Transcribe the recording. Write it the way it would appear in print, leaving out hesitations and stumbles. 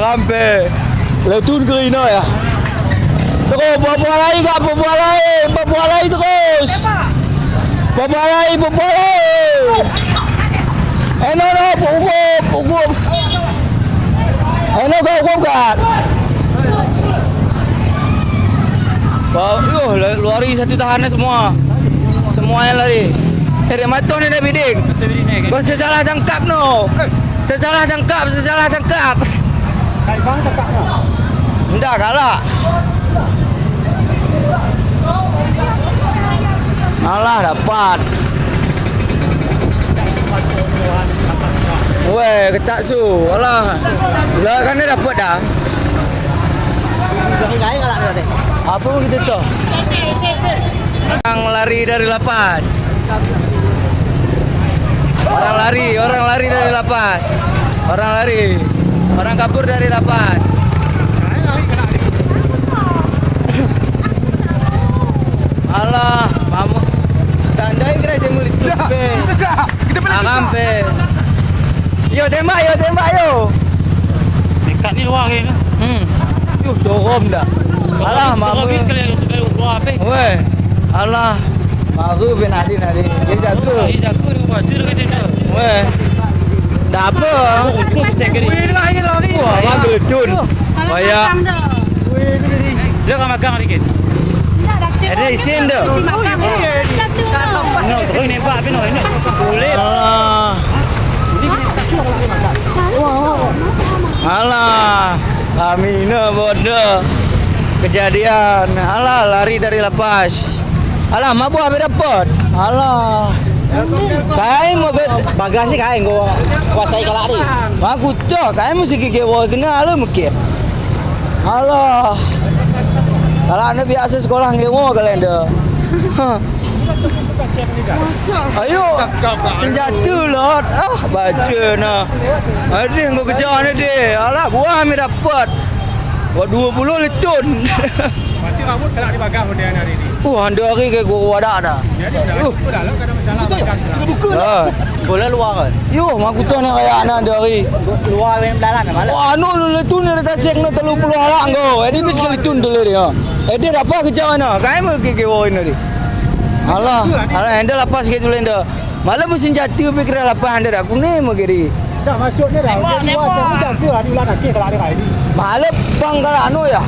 Sampai letun ke ini ya. Terus buah-buah lagi kak, buah-buah lagi terus. Buah-buah lagi. Hukum. Hukum kak. Lari satu tahanan semua. Semuanya lari. Dari mata ni dah bidik. Kau salah tangkap no. Salah tangkap. Kak bang tangkap no. Enggak kalah. Alah dapat. Weh, ketak su. Alah. Lah kan dia dapat dah. Gaya kalah dia. Apa pun kita tu? Orang lari dari lapas. Orang lari dari lapas. Orang kabur dari lapas. Alah, mamu. Tandai kira je mulut tu. Kita Akampe. Yo tembak yo. Dekat ni luar ni. Yuh, dorong dah. Alah, mamu. Sekali keluar apa? Weh. Alah. Baru penalti nadi. Dia jaga. Jago dia pasir ke dia. Weh. Dah apa? Hukum sekali. tengah angin lari. Wah, ambil tun. Banyak. Dia kan magang dikit. Ada isin dah. No, terus ni pak pino ini. Boleh. Alah. Kami ni bodoh. Kejadian. Alah, lari dari lapas. Alah, mabuk habis dapat. Alah. Kain mau ke Bagas ni kain kau kuasai kalah ni. aku cak, kain mesti ke wah kena lah mungkin. Alah. Kalau anda biasa sekolah ngewo kalian dah. Ayo, senjata lot. Baca nak. Ada yang kau kejar ni deh. Alah, buah kami dapat. Buat 20 letun. Mati rambut kalah di bagas dia hari ni. Anda hari ke gua wadak dah. Jadi dah dah lah ada masalah bagas. Suka buka. Bola luar kan? Yo, mak kutu ni kayak anak ada hari. Luar yang dalam malam. Wah, anu letun ni dah sek nak 30 halak kau. Ini mesti letun dulu dia. Dia apa kerja mana? Kain mau ke wah ini ni. Alah, anda lapas ke dulu anda. Malam mesin jatuh pikir lapas anda dah. Kuni mau kiri. Dah masuk ni dah. Jadi luar saya macam tu lah di ulang nak kalah dia hari ni. Malam bang kalau anu ya.